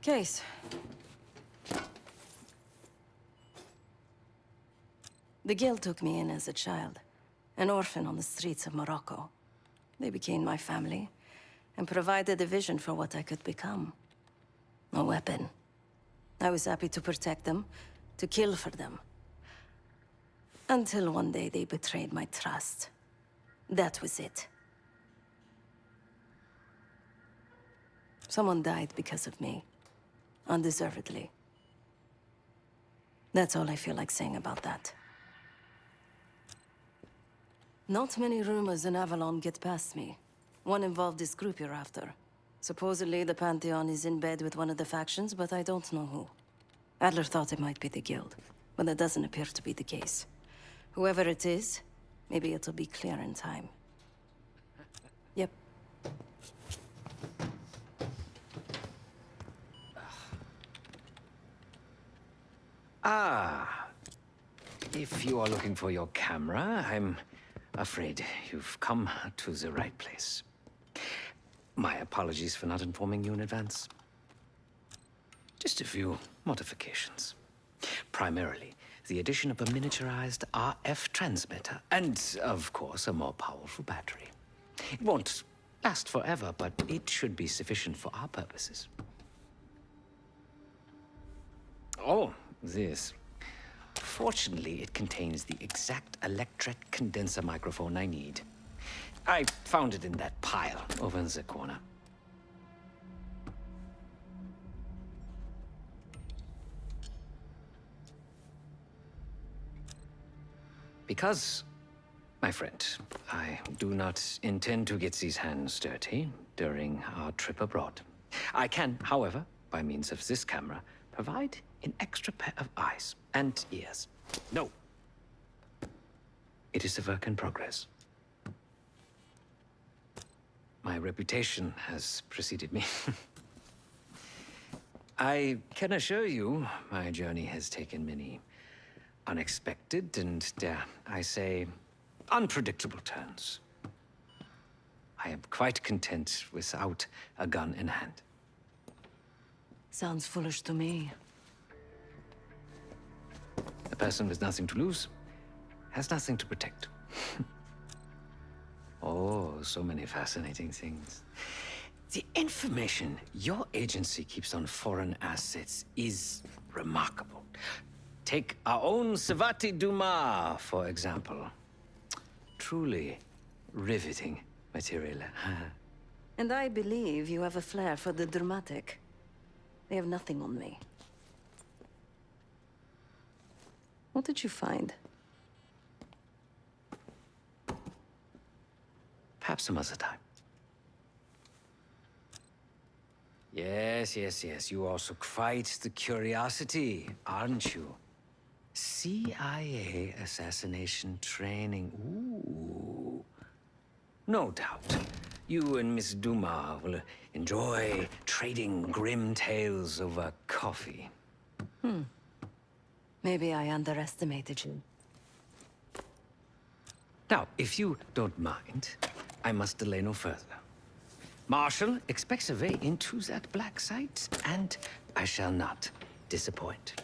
Case. The guild took me in as a child, an orphan on the streets of Morocco. They became my family, and provided a vision for what I could become. A weapon. I was happy to protect them, to kill for them. Until one day they betrayed my trust. That was it. Someone died because of me. Undeservedly. That's all I feel like saying about that. Not many rumors in Avalon get past me. One involved this group you're after. Supposedly, the Pantheon is in bed with one of the factions, but I don't know who. Adler thought it might be the Guild, but that doesn't appear to be the case. Whoever it is, maybe it'll be clear in time. Yep. Ah, if you are looking for your camera, I'm afraid you've come to the right place. My apologies for not informing you in advance. Just a few modifications. Primarily, the addition of a miniaturized RF transmitter, and, of course, a more powerful battery. It won't last forever, but it should be sufficient for our purposes. Oh, this. Fortunately, it contains the exact electret condenser microphone I need. I found it in that pile over in the corner. Because, my friend, I do not intend to get these hands dirty during our trip abroad. I can, however, by means of this camera, provide an extra pair of eyes and ears. No. It is a work in progress. My reputation has preceded me. I can assure you, my journey has taken many unexpected and, dare I say, unpredictable turns. I am quite content without a gun in hand. Sounds foolish to me. A person with nothing to lose has nothing to protect. Oh, so many fascinating things. The information your agency keeps on foreign assets is remarkable. Take our own Savati Dumas, for example. Truly riveting material. And I believe you have a flair for the dramatic. They have nothing on me. What did you find? Perhaps some other time. Yes. You are also quite the curiosity, aren't you? CIA assassination training. Ooh. No doubt. You and Miss Dumas will enjoy trading grim tales over coffee. Maybe I underestimated you. Now, if you don't mind, I must delay no further. Marshall expects a way into that black site, and I shall not disappoint.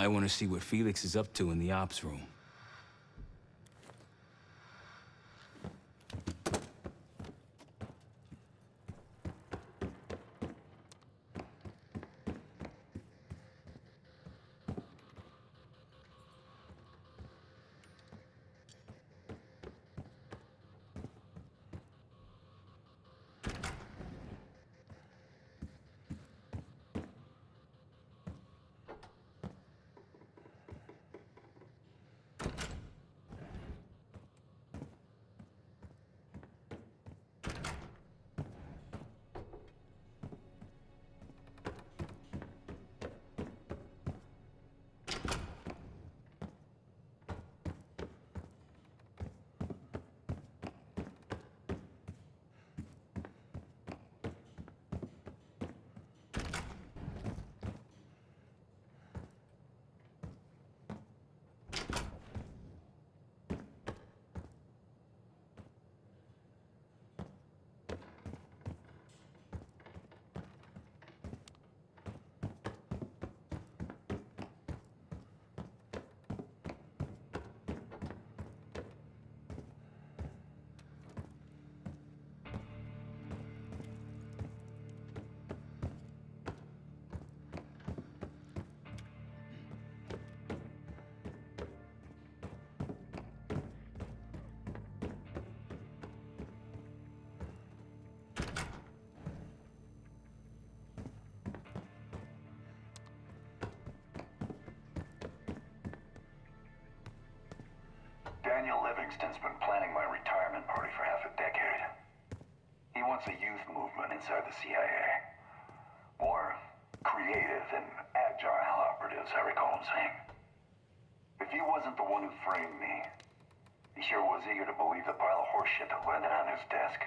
Might want to see what Felix is up to in the ops room. Daniel Livingston's been planning my retirement party for half a decade. He wants a youth movement inside the CIA. More creative and agile operatives, I recall him saying. If he wasn't the one who framed me, he sure was eager to believe the pile of horseshit that landed on his desk.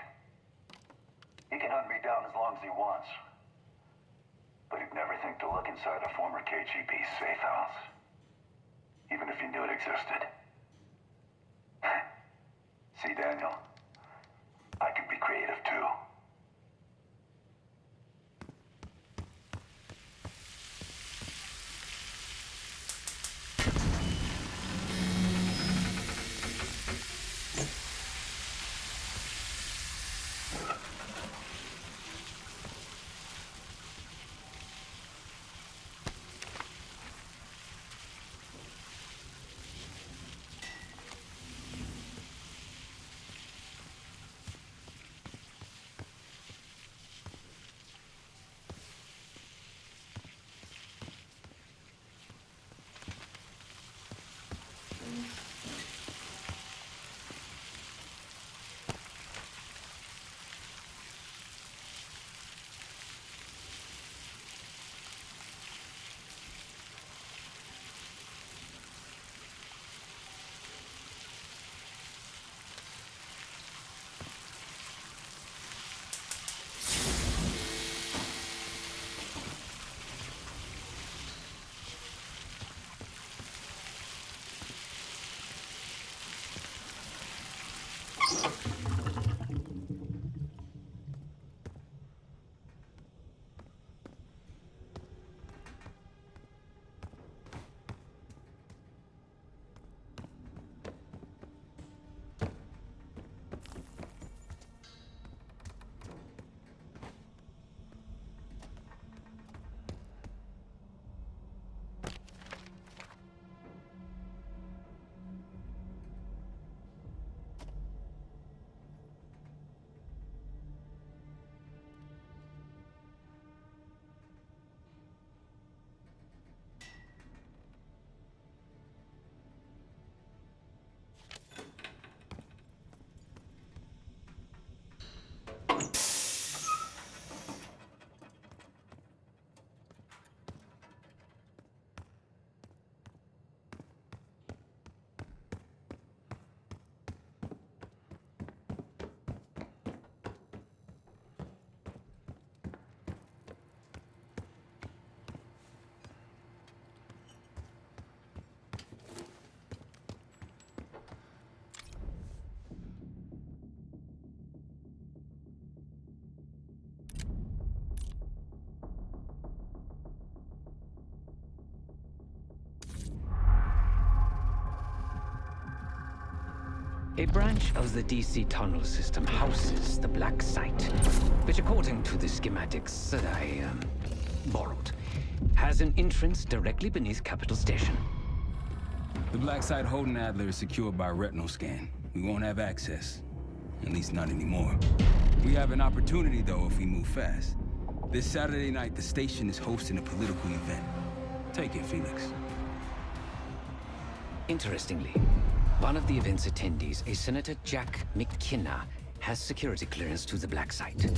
He can hunt me down as long as he wants. But he'd never think to look inside a former KGB safe house. Even if he knew it existed. See, Daniel, I can be creative too. A branch of the DC tunnel system houses the Black Site, which according to the schematics that I, borrowed, has an entrance directly beneath Capital Station. The Black Site holding Adler is secured by retinal scan. We won't have access. At least not anymore. We have an opportunity, though, if we move fast. This Saturday night, the station is hosting a political event. Take it, Felix. Interestingly, one of the event's attendees, a Senator Jack McKenna, has security clearance to the Black Site.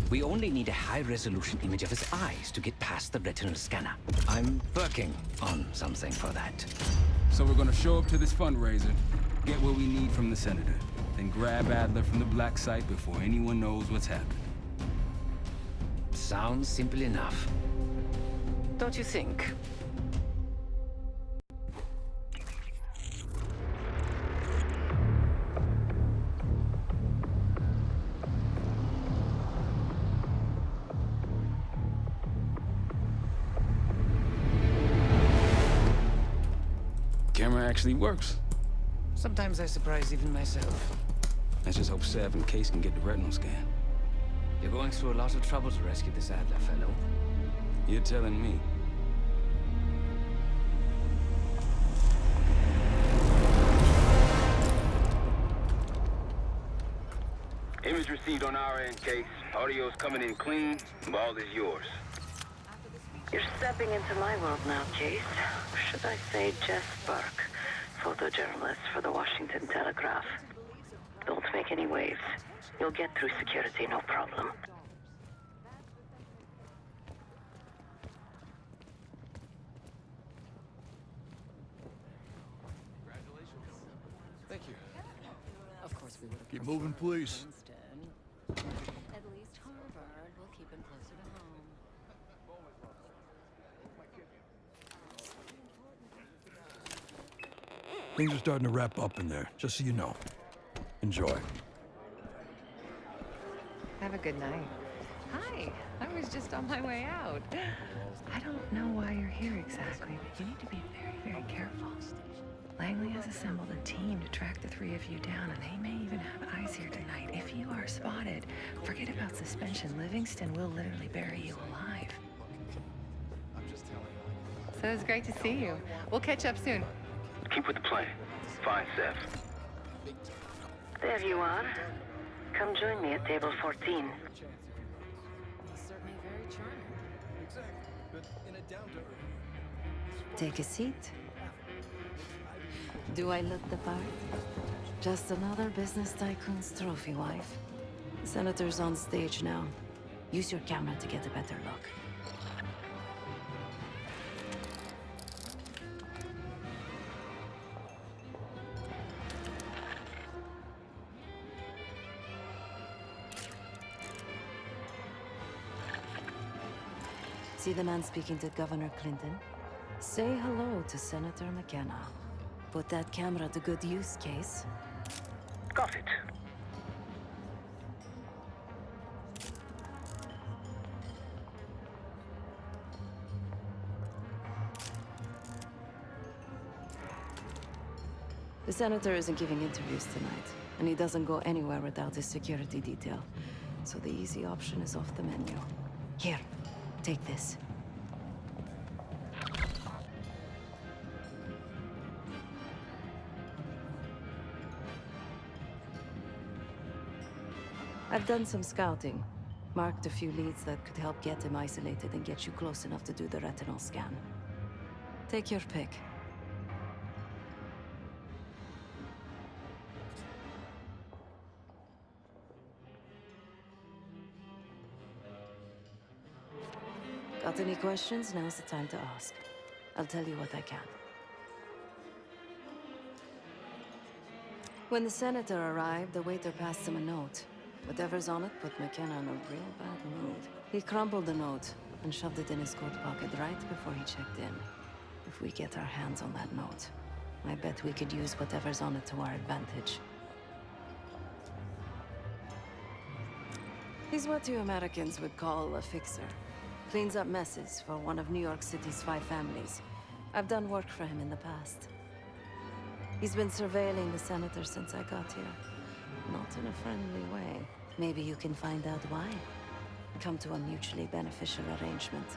We only need a high-resolution image of his eyes to get past the retinal scanner. I'm working on something for that. So we're gonna show up to this fundraiser, get what we need from the Senator, then grab Adler from the Black Site before anyone knows what's happened. Sounds simple enough. Don't you think? Camera actually works. Sometimes I surprise even myself. Let's just hope Sev and Case can get the retinal scan. You're going through a lot of trouble to rescue this Adler fellow. You're telling me. Image received on our end, Case. Audio's coming in clean. Ball is yours. You're stepping into my world now, Case. Should I say Jess Burke, photojournalist for the Washington Telegraph. Don't make any waves. You'll get through security, no problem. Thank you. Of course we would have. Keep moving, please. At least Harvard will keep him closer to home. Things are starting to wrap up in there, just so you know. Enjoy. Have a good night. Hi, I was just on my way out. I don't know why you're here exactly, but you need to be very, very careful. Langley has assembled a team to track the three of you down, and they may even have eyes here tonight. If you are spotted, forget about suspension. Livingston will literally bury you alive. So it's great to see you. We'll catch up soon. Keep with the plan. Find Sev. There you are. Come join me at table 14. He's certainly very charming. Take a seat. Do I look the part? Just another business tycoon's trophy wife. The Senator's on stage now. Use your camera to get a better look. See the man speaking to Governor Clinton? Say hello to Senator McKenna. Put that camera to good use, Case. Got it. The Senator isn't giving interviews tonight, and he doesn't go anywhere without his security detail. So the easy option is off the menu. Here, take this. I've done some scouting. Marked a few leads that could help get him isolated and get you close enough to do the retinal scan. Take your pick. Got any questions? Now's the time to ask. I'll tell you what I can. When the Senator arrived, the waiter passed him a note. Whatever's on it put McKenna in a real bad mood. He crumpled the note and shoved it in his coat pocket right before he checked in. If we get our hands on that note, I bet we could use whatever's on it to our advantage. He's what you Americans would call a fixer. Cleans up messes for one of New York City's 5 families. I've done work for him in the past. He's been surveilling the senator since I got here. Not in a friendly way. Maybe you can find out why. Come to a mutually beneficial arrangement.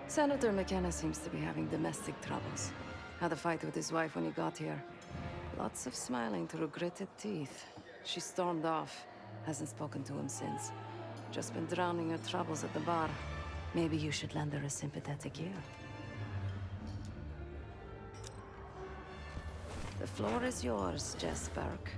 Senator McKenna seems to be having domestic troubles. Had a fight with his wife when he got here. Lots of smiling through gritted teeth. She stormed off. Hasn't spoken to him since. Just been drowning her troubles at the bar. Maybe you should lend her a sympathetic ear. The floor is yours, Jess Burke.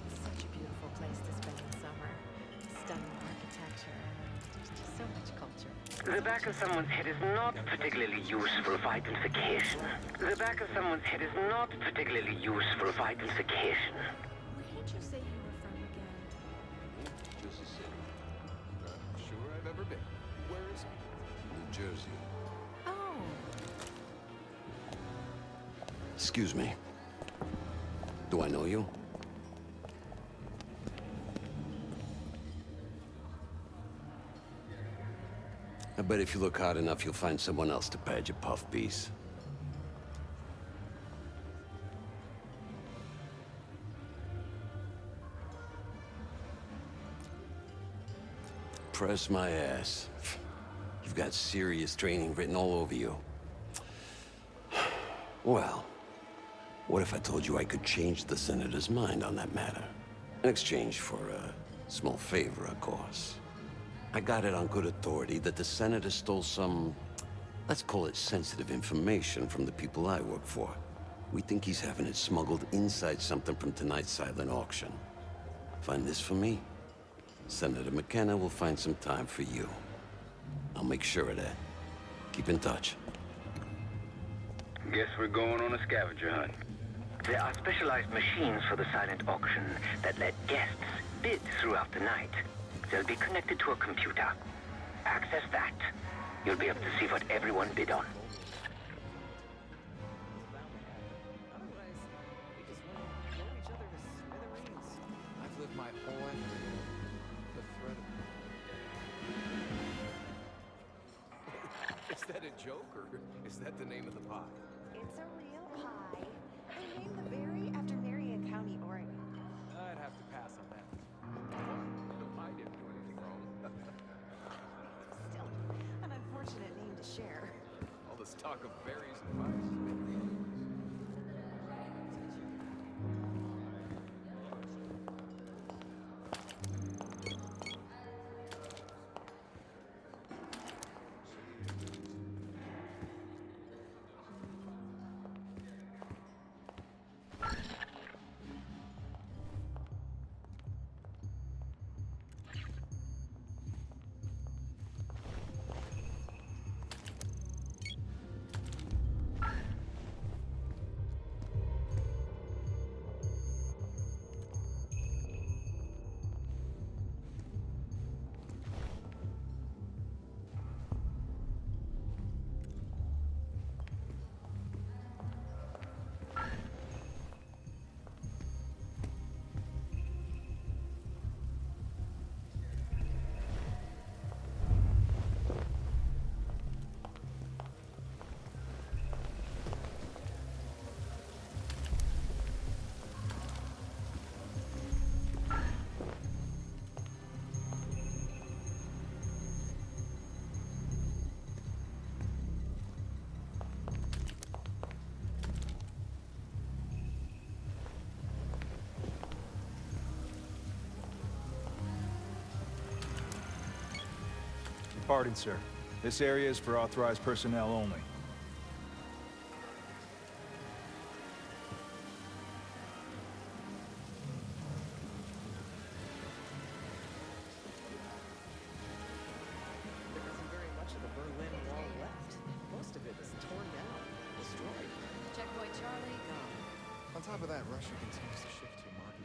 It's such a beautiful place to spend the summer. Stunning architecture. There's just so much culture. The back of someone's head is not particularly useful for identification. The back of someone's head is not particularly useful for identification. Where did you say you were from again? Jersey City. Sure I've ever been. Where is it? New Jersey. Oh. Excuse me. Do I know you? I bet if you look hard enough, you'll find someone else to pad your puff piece. Press my ass. You've got serious training written all over you. Well, what if I told you I could change the Senator's mind on that matter? In exchange for a small favor, of course. I got it on good authority that the Senator stole some, let's call it sensitive information from the people I work for. We think he's having it smuggled inside something from tonight's silent auction. Find this for me? Senator McKenna will find some time for you. I'll make sure of that. Keep in touch. Guess we're going on a scavenger hunt. There are specialized machines for the silent auction that let guests bid throughout the night. They'll be connected to a computer. Access that. You'll be able to see what everyone bid on. I've lived my whole life the threat of... Is that a joke, or is that the name of the pie? It's a real pie. They named the berry after Marion County, Oregon. I'd have to pass on that. I didn't do anything wrong. Still, an unfortunate name to share. All this talk of berries and pies. Pardon, sir. This area is for authorized personnel only. There isn't very much of the Berlin Wall left. Most of it is torn down, destroyed. Checkpoint Charlie, gone. On top of that, Russia continues to shift to a market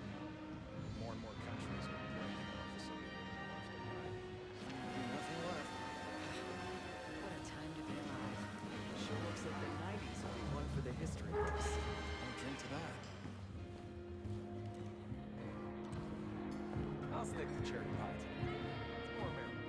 stick to cherry pie today. It's more American.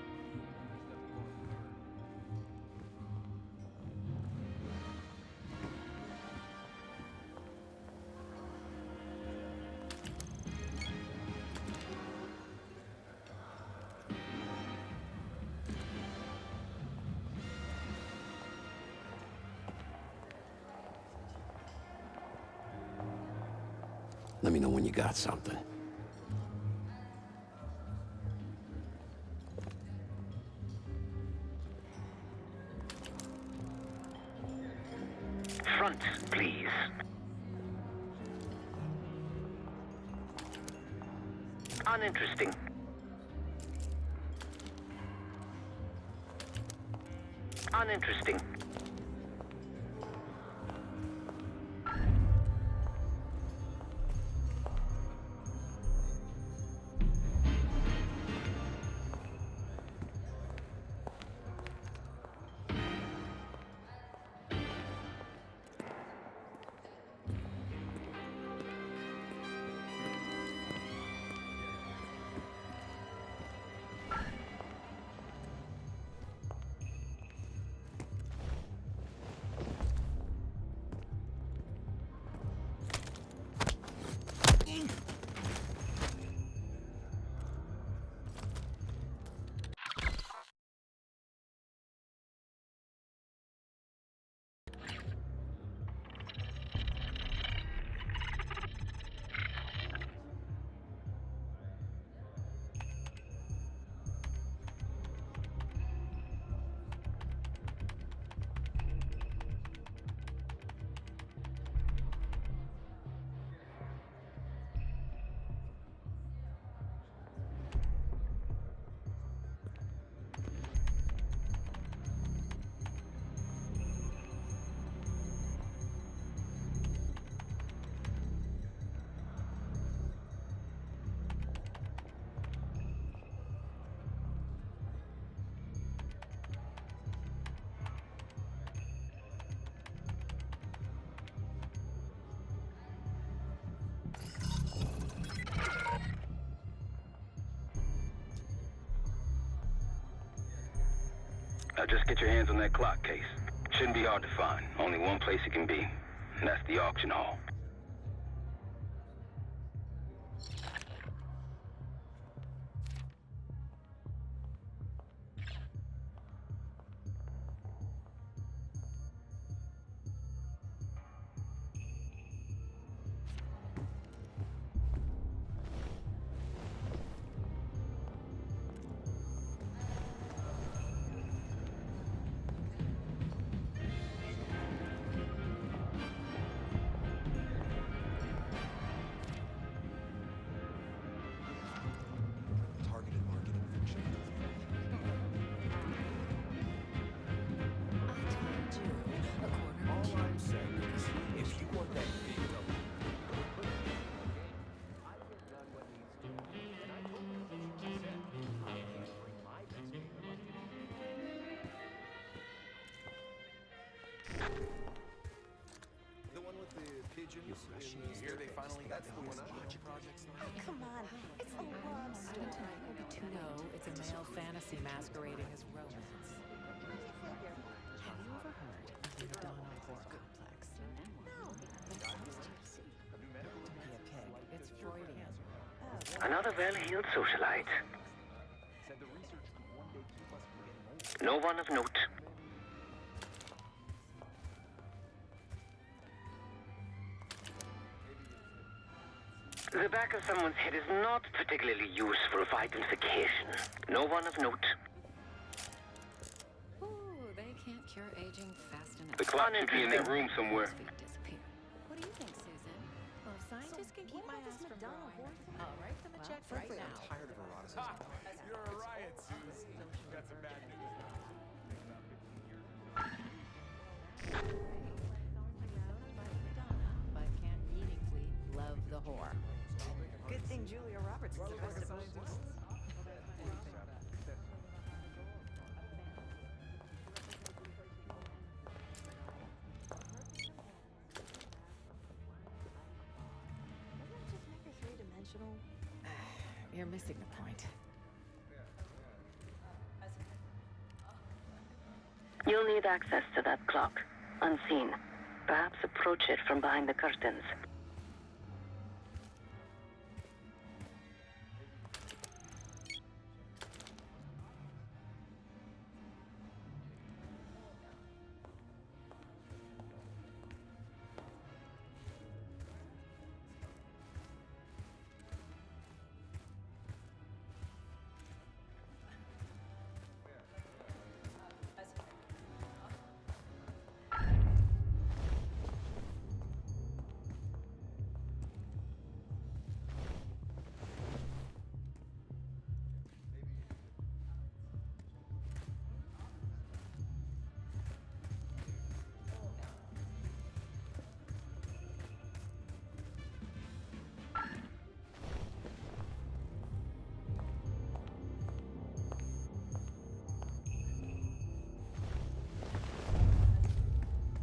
Let me know when you got something. Front, please. Uninteresting. Uninteresting. Now just get your hands on that clock case. Shouldn't be hard to find. Only one place it can be, and that's the auction hall. Targeted marketing function. All I'm saying is, if you want that big double, I get done what needs to be done, and I told you what you said. I can't bring my best game to life. The one with the pigeons. Here they finally got the one project started. Come on, it's a love story. Tonight will be too low. It's a male fantasy masquerading as romance. Have you ever heard of the Madonna Whore Complex? No. To be a pig. It's Freudian. Another well-heeled socialite. Said the research could one day keep us from getting old. No one of note. The back of someone's head is not particularly useful for identification. No one of note. Ooh, they can't cure aging fast enough. The clock should be in that room somewhere. Disappear. What do you think, Susan? Well, if scientists can keep my ass from growing, I'll write them a check right Frankly, now. I'm tired of eroticism. You're a riot, Susan. Got some bad news. But can meaningfully love the whore. Good thing Julia Roberts is the best of both worlds. You you're missing the point. You'll need access to that clock, unseen. Perhaps approach it from behind the curtains.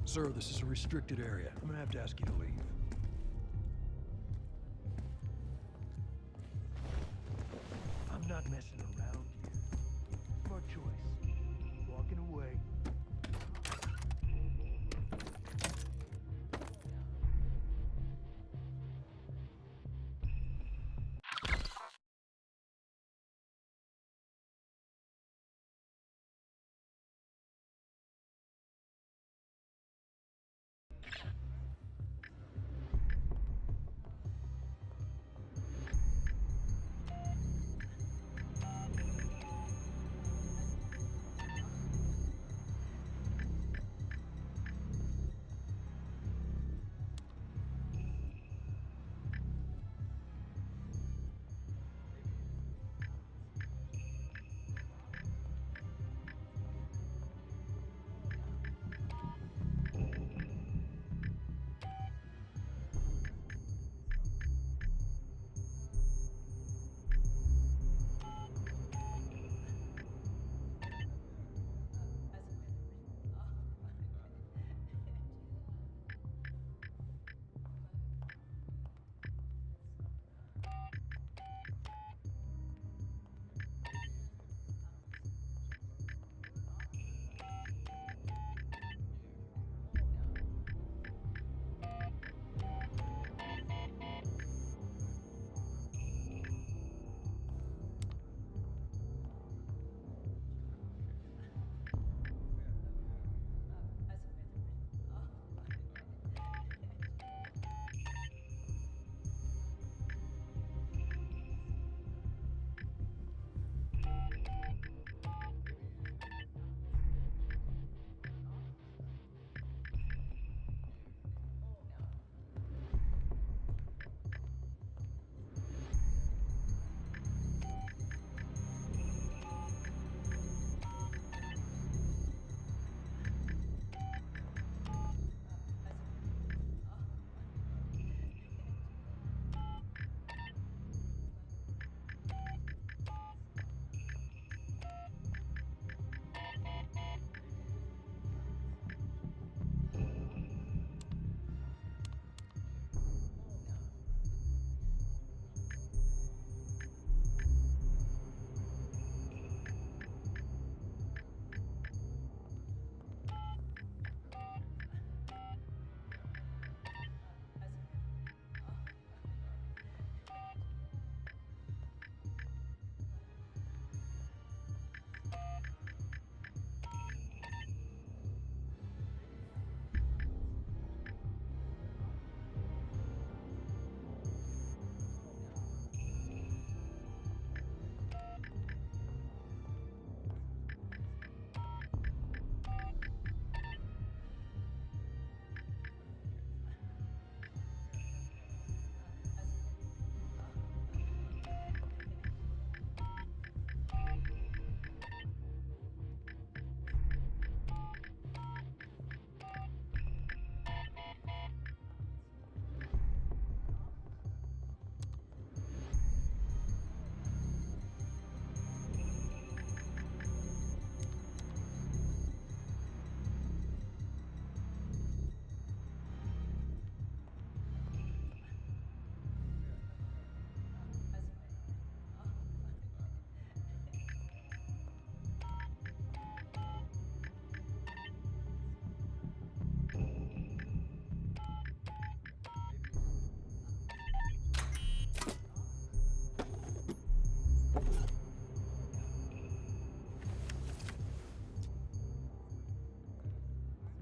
Sir, this is a restricted area. I'm gonna have to ask you to leave. I'm not messing around here. Smart choice. Walking away.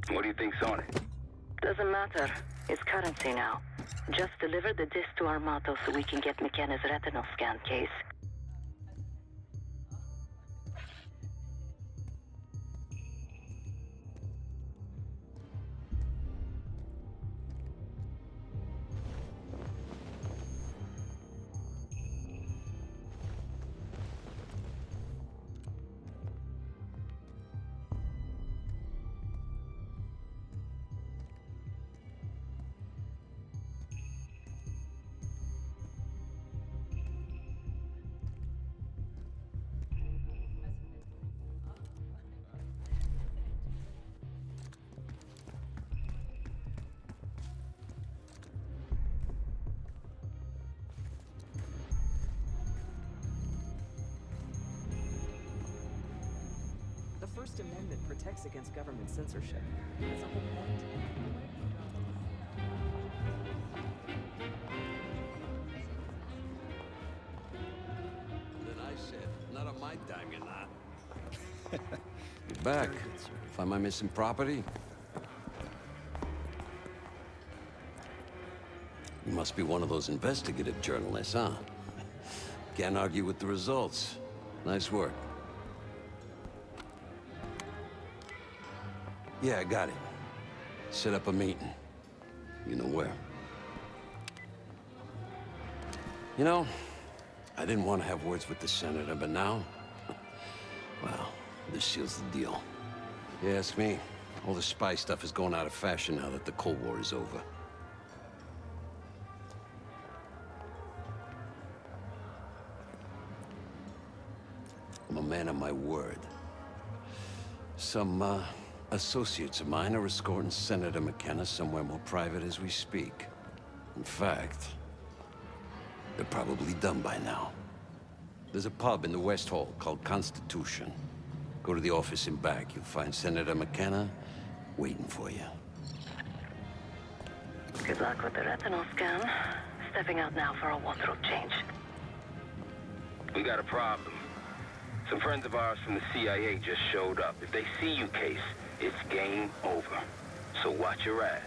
What do you think's on it? Doesn't matter. It's currency now. Just deliver the disc to Armato so we can get McKenna's retinal scan case. The First Amendment protects against government censorship. That's the whole point. And then I said, not on my dime, you're not. You're back. Find my missing property? You must be one of those investigative journalists, huh? Can't argue with the results. Nice work. Yeah, I got it. Set up a meeting. You know where. You know, I didn't want to have words with the senator, but now... well, this seals the deal. You ask me, all the spy stuff is going out of fashion now that the Cold War is over. I'm a man of my word. Some, associates of mine are escorting Senator McKenna somewhere more private as we speak. In fact, they're probably done by now. There's a pub in the West Hall called Constitution. Go to the office in back. You'll find Senator McKenna waiting for you. Good luck with the retinal scan. Stepping out now for a wardrobe change. We got a problem. Some friends of ours from the CIA just showed up. If they see you, Case, it's game over. So watch your ass.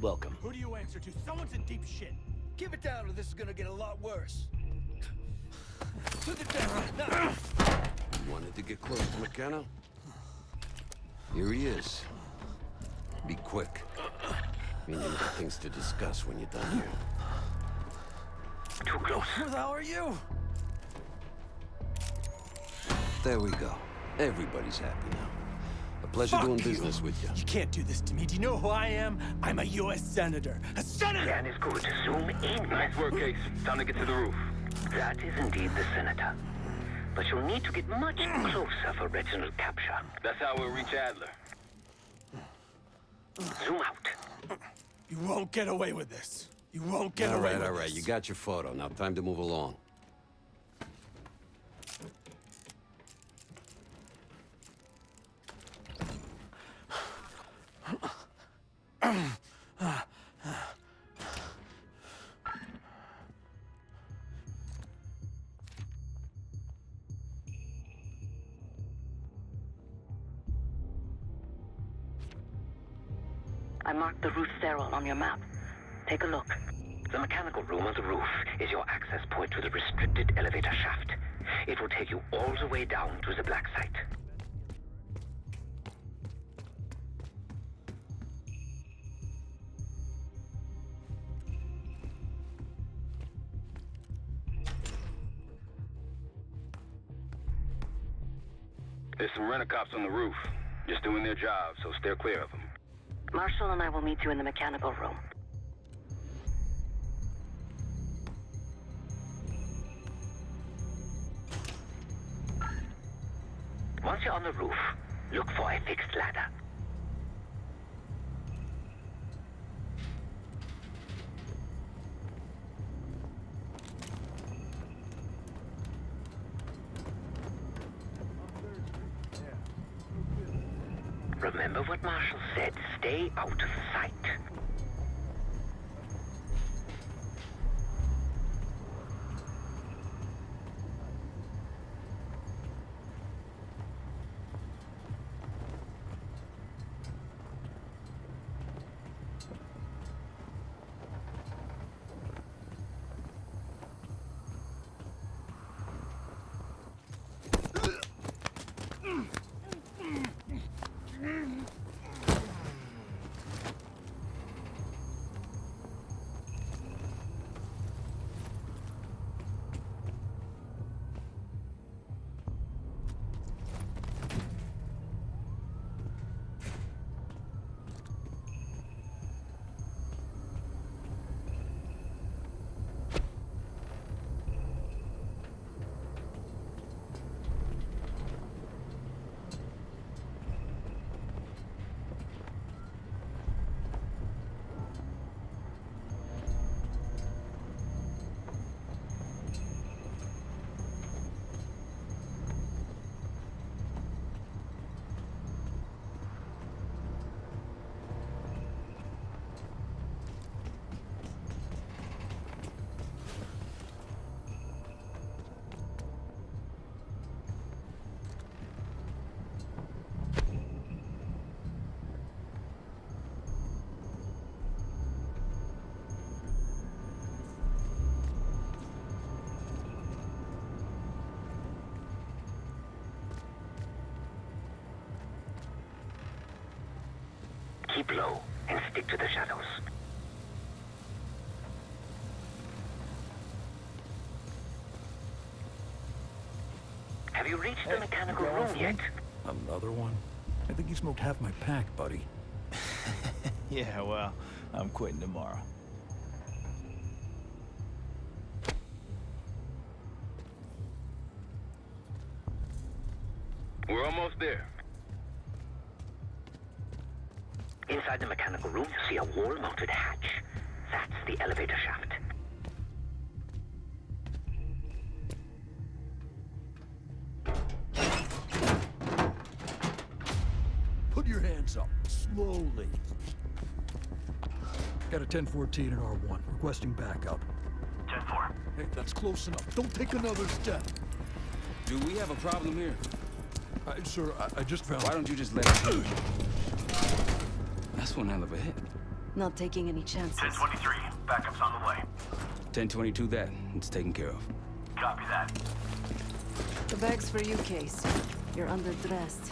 Welcome. Who do you answer to? Someone's in deep shit. Give it down or this is gonna get a lot worse. To the desk, now! You wanted to get close to McKenna? Here he is. Be quick. Meaning you got things to discuss when you're done here. Too close. Who the hell are you? There we go. Everybody's happy now. A pleasure Fuck doing you. business with you. You can't do this to me. Do you know who I am? I'm a U.S. Senator. A senator! Scan is good. Zoom in. Nice work, Case. Time to get to the roof. That is indeed the senator. But you'll need to get much closer for Reginald capture. That's how we'll reach Adler. Zoom out. You won't get away with this. You won't get away with this. All right. You got your photo. Now time to move along. I marked the roof sterile on your map. Take a look. The mechanical room on the roof is your access point to the restricted elevator shaft. It will take you all the way down to the black site. There's some rent-a-cops on the roof. Just doing their job, so steer clear of them. Marshall and I will meet you in the mechanical room. Once you're on the roof, look for a fixed ladder. Remember what Marshall said, stay out of sight. Keep low and stick to the shadows. Have you reached the mechanical room yet? Another one? I think you smoked half my pack, buddy. Yeah, well, I'm quitting tomorrow. We're almost there. Inside the mechanical room, you see a wall-mounted hatch. That's the elevator shaft. Put your hands up, slowly. Got a 1014 and R1, requesting backup. 10-4. Hey, that's close enough. Don't take another step. Do we have a problem here? Sir, I just found... Why don't you just let it do? That's one hell of a hit. Not taking any chances. 1023, backup's on the way. 1022 that. It's taken care of. Copy that. The bag's for you, Case. You're underdressed.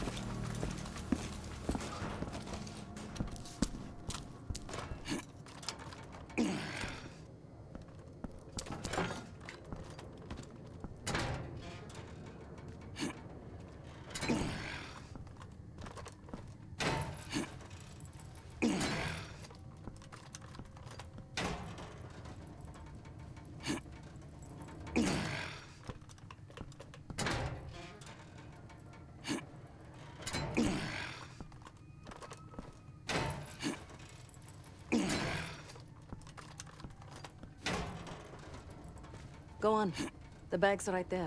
Go on. The bag's right there.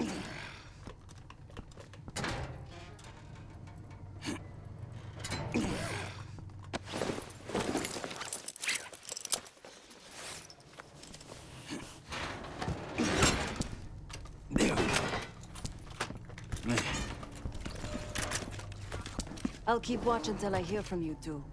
There. Man. I'll keep watch until I hear from you two.